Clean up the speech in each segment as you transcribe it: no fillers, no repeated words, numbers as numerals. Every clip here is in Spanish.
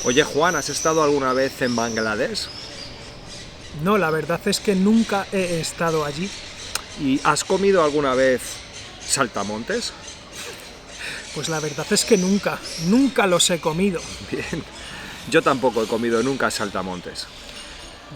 Oye, Juan, ¿has estado alguna vez en Bangladesh? No, la verdad es que nunca he estado allí. ¿Y has comido alguna vez saltamontes? Pues la verdad es que nunca los he comido. Bien, yo tampoco he comido nunca saltamontes.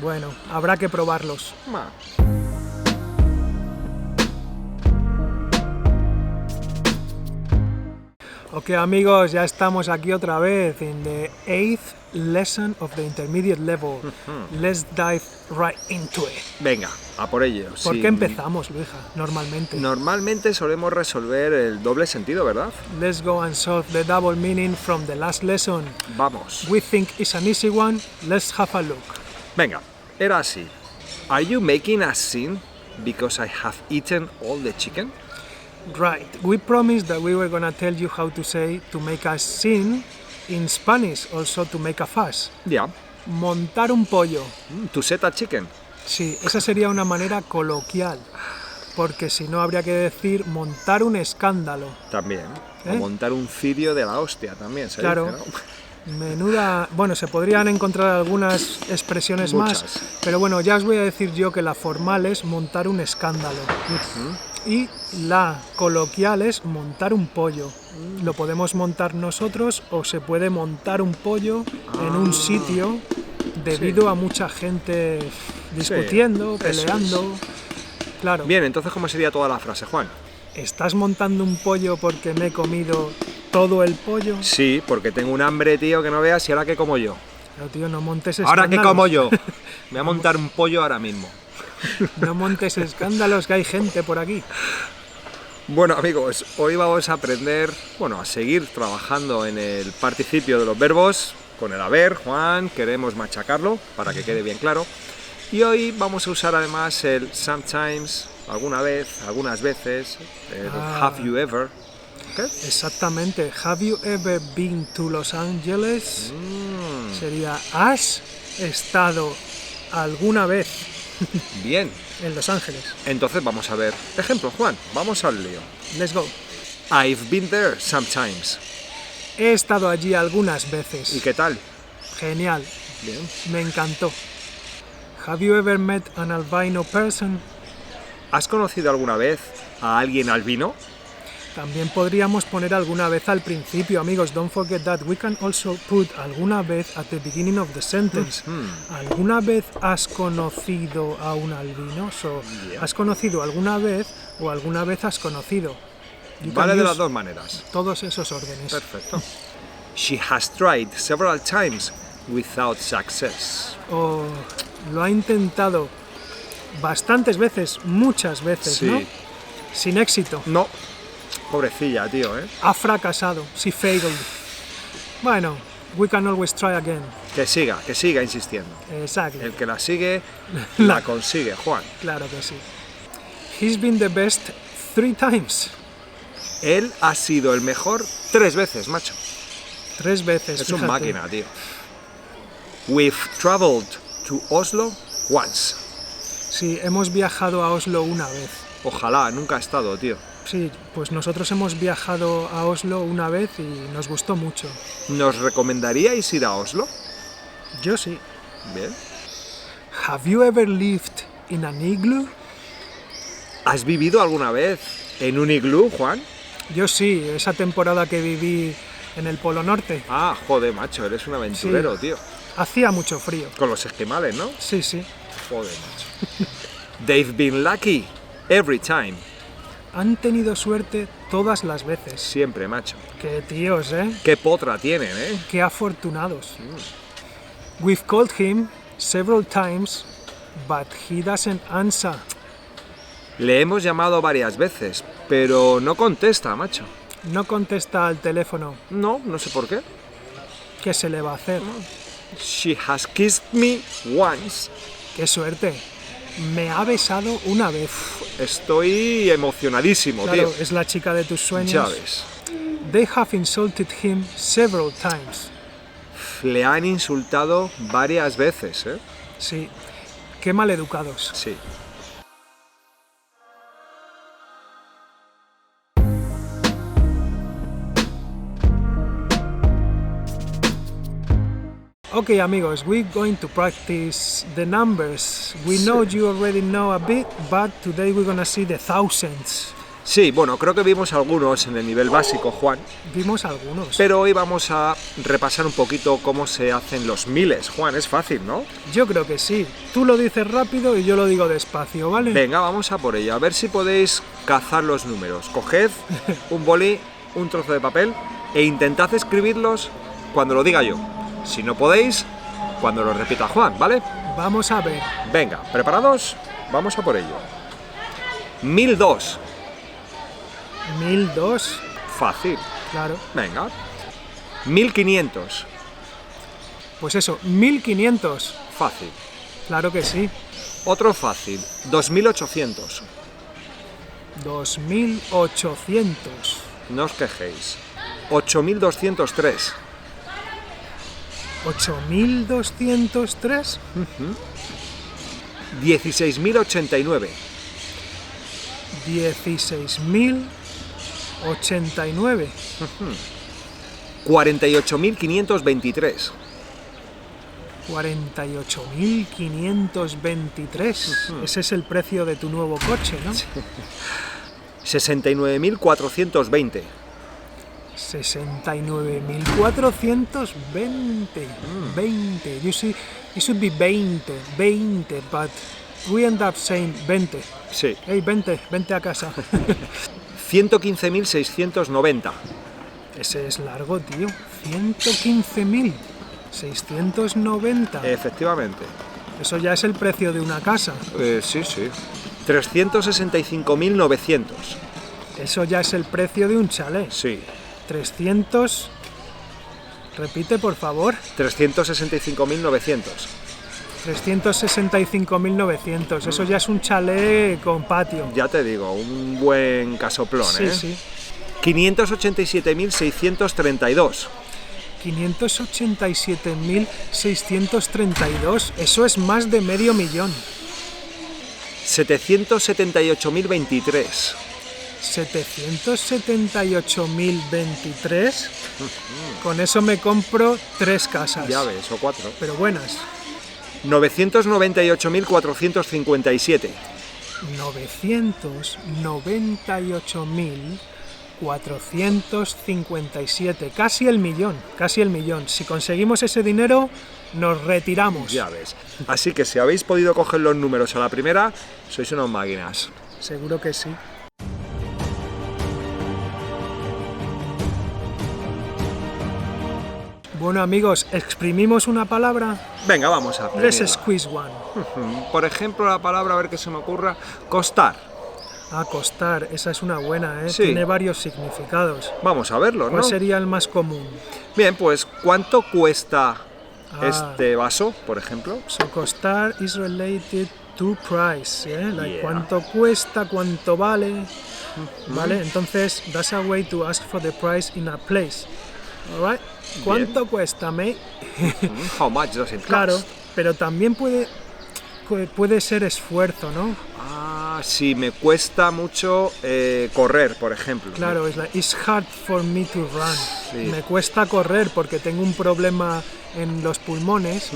Bueno, habrá que probarlos. Ma. Ok amigos, ya estamos aquí otra vez en the 8th lesson of the intermediate level. Let's dive right into it. Venga, a por ello. ¿Por Sí, qué empezamos, Luija, normalmente? Normalmente solemos resolver el doble sentido, ¿verdad? Let's go and solve the double meaning from the last lesson. Vamos. We think it's an easy one. Let's have a look. Venga, era así. Are you making a scene because I have eaten all the chicken? Right. We promised that we were gonna tell you how to say to make a scene in Spanish, also to make a fuss. Ya. Montar un pollo. To set a chicken. Sí, esa sería una manera coloquial, porque si no habría que decir montar un escándalo. También. O ¿Eh? montar un cirio de la hostia también, se Claro. dice, ¿no? Menuda... Bueno, se podrían encontrar algunas expresiones Muchas. más, pero bueno, ya os voy a decir yo que la formal es montar un escándalo. Y la coloquial es montar un pollo. Lo podemos montar nosotros o se puede montar un pollo en un sitio debido a mucha gente discutiendo, eso peleando. Claro. Bien, entonces, ¿cómo sería toda la frase, Juan? ¿Estás montando un pollo porque me he comido todo el pollo? Sí, porque tengo un hambre, tío, que no veas, y ahora que como yo. Pero tío, no montes Ahora escándalos. que como yo. Me voy a montar un pollo ahora mismo. No montes escándalos, que hay gente por aquí. Bueno, amigos, hoy vamos a aprender, bueno, a seguir trabajando en el participio de los verbos con el haber. Juan, queremos machacarlo para que quede bien claro. Y hoy vamos a usar además el sometimes, alguna vez, algunas veces, el have you ever. ¿Qué? Exactamente. Have you ever been to Los Angeles? Sería, ¿has estado alguna vez Bien, en Los Ángeles? entonces vamos a ver. Ejemplo, Juan, vamos al lío. Let's go. I've been there sometimes. He estado allí algunas veces. ¿Y qué tal? Genial. Bien. Me encantó. Have you ever met an albino person? ¿Has conocido alguna vez a alguien albino? También podríamos poner alguna vez al principio, amigos. Don't forget that. We can also put alguna vez at the beginning of the sentence. ¿Alguna vez has conocido a un albino? So, Yeah. ¿has conocido alguna vez o alguna vez has conocido? You Vale can de use las dos maneras. todos esos órdenes. Perfecto. She has tried several times without success. O lo ha intentado bastantes veces, muchas veces, Sí. ¿no? Sin éxito. No, pobrecilla, tío, ¿eh? Ha fracasado. She failed. Bueno, we can always try again. Que siga insistiendo. Exactly. El que la sigue, la consigue, Juan. Claro que sí. He's been the best 3 times. Él ha sido el mejor 3 veces, macho. 3 veces. Es un fíjate. máquina, tío. We've traveled to Oslo once. Sí, hemos viajado a Oslo una vez. Ojalá, nunca ha estado, tío. Sí, pues nosotros hemos viajado a Oslo una vez y nos gustó mucho. ¿Nos recomendaríais ir a Oslo? Yo sí. Bien. Have you ever lived in an igloo? ¿Has vivido alguna vez en un iglú, Juan? Yo sí, esa temporada que viví en el Polo Norte. Ah, joder, macho, eres un aventurero, Sí. tío. Hacía mucho frío. Con los esquimales, ¿no? Sí, sí. Joder, macho. They've been lucky every time. Han tenido suerte todas las veces. Siempre, macho. Qué tíos, ¿eh? Qué potra tienen, ¿eh? Qué afortunados. We've called him several times, but he doesn't answer. Le hemos llamado varias veces, pero no contesta, macho. No contesta al teléfono. No, no sé por qué. ¿Qué se le va a hacer? She has kissed me once. ¡Qué suerte! Me ha besado una vez. Estoy emocionadísimo, Claro, tío. es la chica de tus sueños. Ya ves. They have insulted him several times. Le han insultado varias veces, ¿eh? Sí, qué maleducados. Sí. Okay, amigos, we're going to practice the numbers. We know you already know a bit, but today we're gonna see the thousands. Sí, bueno, creo que vimos algunos en el nivel básico, Juan, Vimos algunos. pero hoy vamos a repasar un poquito cómo se hacen los miles. Juan, es fácil, ¿no? Yo creo que sí. Tú lo dices rápido y yo lo digo despacio, ¿vale? Venga, vamos a por ello, a ver si podéis cazar los números. Coged un boli, un trozo de papel e intentad escribirlos cuando lo diga yo. Si no podéis, cuando lo repita Juan, ¿vale? Vamos a ver. Venga, ¿preparados? Vamos a por ello. 1002. 1002. Fácil. Claro. Venga. 1500. Pues eso, 1500. Fácil. Claro que sí. Otro fácil. 2800. 2800. No os quejéis. 8203. 8203. 16089. 16089. 48523. 48523. Ese es el precio de tu nuevo coche, ¿no? 69420. 69420. 20. You see, it should be 20, but we end up saying 20. Sí. Hey, 20 a casa. 115.690. Ese es largo, tío. 115.690. Efectivamente. Eso ya es el precio de una casa. Sí. 365.900. Eso ya es el precio de un chalet. Sí. 300... Repite, por favor. 365.900. 365.900. Eso ya es un chalet con patio. Ya te digo, un buen casoplón, Sí, ¿eh? sí. 587.632. 587.632. Eso es más de medio millón. 778.023. 778.023. Con eso me compro 3 casas. Ya ves, o 4. Pero buenas. 998.457. 998.457. Casi el millón. Si conseguimos ese dinero, nos retiramos. Ya ves. Así que si habéis podido coger los números a la primera, sois unas máquinas. Seguro que sí. Bueno, amigos, exprimimos una palabra. Venga, vamos a Let's aprenderla. squeeze one. Por ejemplo, la palabra, a ver qué se me ocurra, costar. Acostar, esa es una buena, ¿eh? Sí. Tiene varios significados. Vamos a verlo, ¿no? ¿Cuál sería el más común? Bien, pues, ¿cuánto cuesta Ah. este vaso, por ejemplo? So costar is related to price, ¿eh? Like Yeah. cuánto cuesta, cuánto vale, ¿vale? Entonces, that's a way to ask for the price in a place, alright? ¿Cuánto cuesta, mate? How much does it cost? Claro, pero también puede ser esfuerzo, ¿no? Ah, sí, me cuesta mucho correr, por ejemplo. Claro, es like, it's hard for me to run. Sí. Me cuesta correr porque tengo un problema en los pulmones,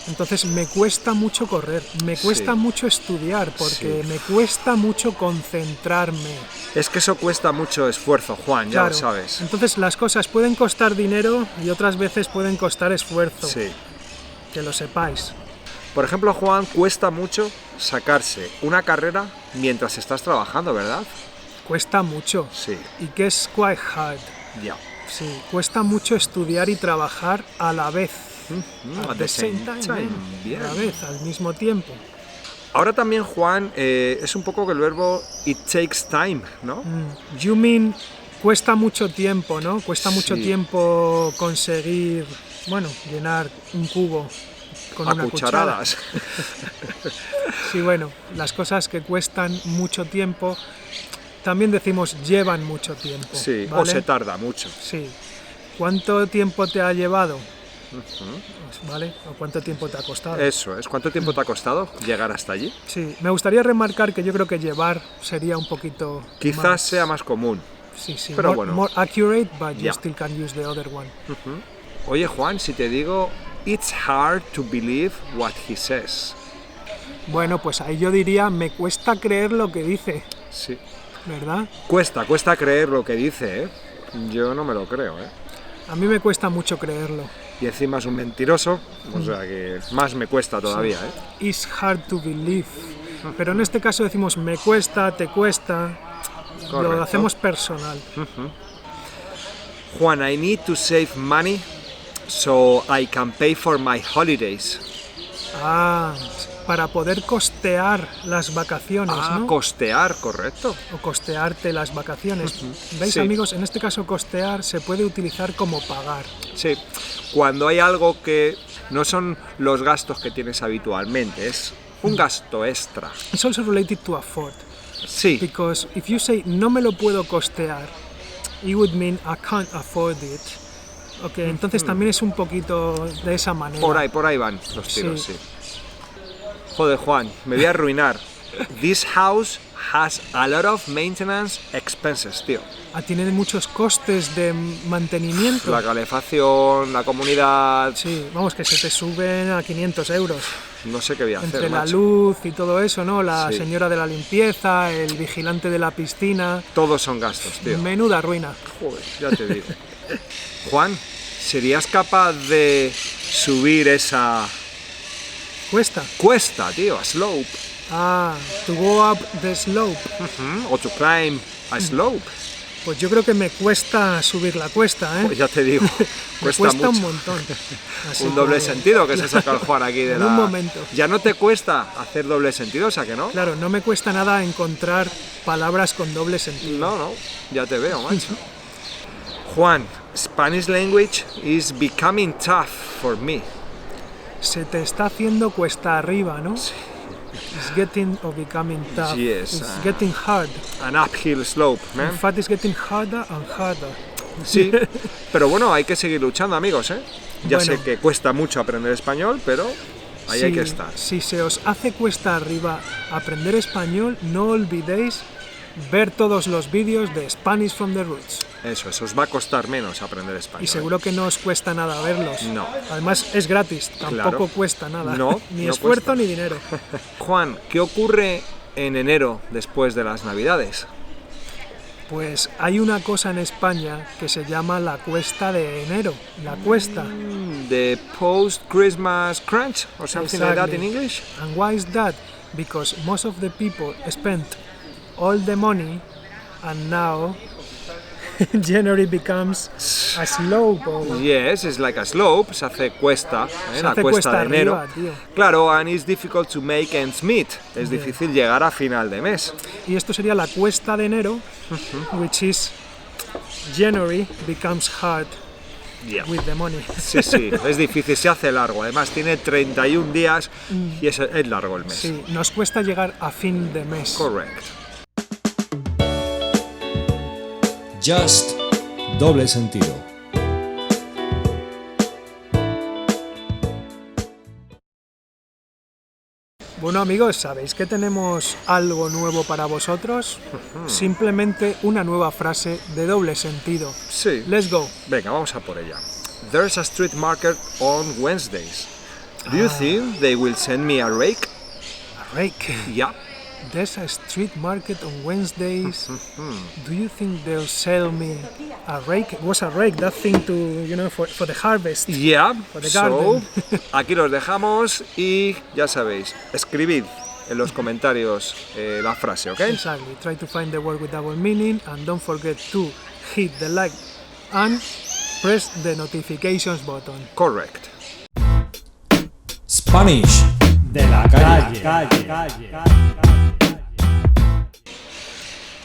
entonces me cuesta mucho correr, me cuesta Sí. mucho estudiar porque Sí. me cuesta mucho concentrarme. Es que eso cuesta mucho esfuerzo, Juan, ya Claro. lo sabes. Entonces las cosas pueden costar dinero y otras veces pueden costar esfuerzo, Sí. que lo sepáis. Por ejemplo, Juan, cuesta mucho sacarse una carrera mientras estás trabajando, ¿verdad? Cuesta mucho Sí, y que es quite hard. ya. Sí, cuesta mucho estudiar y trabajar a la vez. At the same time, bien. A la vez, al mismo tiempo. Ahora también, Juan, es un poco que el verbo it takes time, ¿no? You mean, cuesta mucho tiempo, ¿no? Cuesta mucho Sí. tiempo conseguir, bueno, llenar un cubo con A una cucharadas. cuchara. Sí, bueno, las cosas que cuestan mucho tiempo, también decimos llevan mucho tiempo. Sí, o ¿vale? se tarda mucho. Sí. ¿Cuánto tiempo te ha llevado? Pues, ¿vale? ¿O cuánto tiempo te ha costado? Eso es. ¿Cuánto tiempo te ha costado llegar hasta allí? Sí, me gustaría remarcar que yo creo que llevar sería un poquito Quizás sea más común. Sí, sí, pero more, bueno. more accurate, but you Ya. still can use the other one. Oye, Juan, si te digo It's hard to believe what he says. Bueno, pues ahí yo diría, me cuesta creer lo que dice, Sí. ¿verdad? Cuesta creer lo que dice, ¿eh? Yo no me lo creo, ¿eh? A mí me cuesta mucho creerlo. Y encima es un mentiroso, o sea que más me cuesta todavía, ¿eh? It's hard to believe. Pero en este caso decimos me cuesta, te cuesta. Correcto. Lo hacemos personal. Juan, I need to save money so I can pay for my holidays. Ah, para poder costear las vacaciones, ¿no? Costear, correcto. O costearte las vacaciones. ¿Veis, Sí. amigos? En este caso costear se puede utilizar como pagar. Sí, cuando hay algo que no son los gastos que tienes habitualmente, es un gasto extra. It's also related to afford. Sí, Because if you say no me lo puedo costear, it would mean I can't afford it. Ok, entonces también es un poquito de esa manera. por ahí van los tiros, Sí. sí. Joder, Juan, me voy a arruinar. This house has a lot of maintenance expenses, tío. Tiene muchos costes de mantenimiento. La calefacción, la comunidad, Sí, vamos, que se te suben a 500 euros. no sé qué voy a hacer, Entre la macho. luz y todo eso, ¿no? La Sí. señora de la limpieza, el vigilante de la piscina. Todos son gastos, tío. Menuda ruina. Joder, ya te digo. Juan, ¿serías capaz de subir esa Cuesta. cuesta, tío, a slope? To go up the slope. O to climb a slope? Pues yo creo que me cuesta subir la cuesta, ¿eh? Pues ya te digo, Me cuesta cuesta mucho. un montón. Así Un doble que, sentido que se saca el Juan aquí de En la... un momento. Ya no te cuesta hacer doble sentido, o sea que no. Claro, no me cuesta nada encontrar palabras con doble sentido. No, ya te veo, macho. Juan, Spanish language is becoming tough for me. Se te está haciendo cuesta arriba, ¿no? It's getting or becoming tough. Yes, It's getting hard. An uphill slope, In man. fact, it's getting harder and harder. Sí, pero bueno, hay que seguir luchando, amigos, ¿eh? Ya Bueno. sé que cuesta mucho aprender español, pero ahí hay que estar. Si se os hace cuesta arriba aprender español, no olvidéis ver todos los vídeos de Spanish from the Roots. Eso os va a costar menos aprender español. Y seguro que no os cuesta nada verlos. No. Además, es gratis, tampoco Claro. cuesta nada. No, ni no esfuerzo cuesta. ni dinero. Juan, ¿qué ocurre en enero después de las Navidades? Pues hay una cosa en España que se llama la cuesta de enero. La cuesta. The post-Christmas crunch or something like that in Exactly. English? And why is that? Because most of the people spent all the money and now January becomes a slope. Yes, it's like a slope, se hace cuesta, Se la hace cuesta cuesta de enero. arriba, tío. Claro, and it's difficult to make ends meet, es difícil llegar a final de mes. Y esto sería la cuesta de enero, which is January becomes hard Yeah. with the money. Sí, es difícil, se hace largo, además tiene 31 días y es largo el mes. Sí, nos cuesta llegar a fin de mes. Correct. Just doble sentido. Bueno, amigos, ¿sabéis que tenemos algo nuevo para vosotros? Simplemente una nueva frase de doble sentido. Sí. Let's go. Venga, vamos a por ella. There's a street market on Wednesdays. Do you think they will send me a rake? A rake. Yeah. There's a street market on Wednesdays. Do you think they'll sell me a rake? What's a rake? That thing to, for the harvest. Yeah, the so, garden. aquí los dejamos y ya sabéis, escribid en los comentarios la frase, ¿ok? Exactly. Try to find the word with double meaning and don't forget to hit the like and press the notifications button. Correct. Spanish de la calle.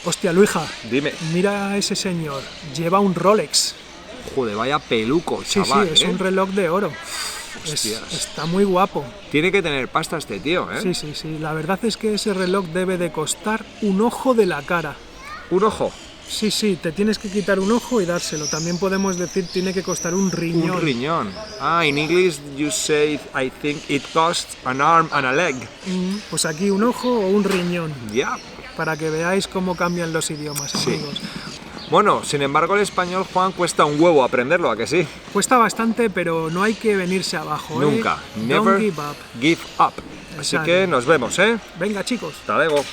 Hostia, Luija, Dime, mira a ese señor. Lleva un Rolex. joder, vaya peluco, Sí, chaval, sí, es ¿eh? un reloj de oro. Hostias. Está muy guapo. Tiene que tener pasta este tío, ¿eh? Sí, sí, sí. La verdad es que ese reloj debe de costar un ojo de la cara. Un ojo, Sí, sí, te tienes que quitar un ojo y dárselo. También podemos decir tiene que costar un riñón. un riñón. In English you say, I think it costs an arm and a leg. Pues aquí un ojo o un riñón. Yeah. Para que veáis cómo cambian los idiomas, Sí. amigos. Bueno, sin embargo el español, Juan, cuesta un huevo aprenderlo, ¿a que sí? Cuesta bastante, pero no hay que venirse abajo. Nunca. Don't Never give up. give up. Así Exacto. que nos vemos, ¿eh? Venga, chicos. Hasta luego.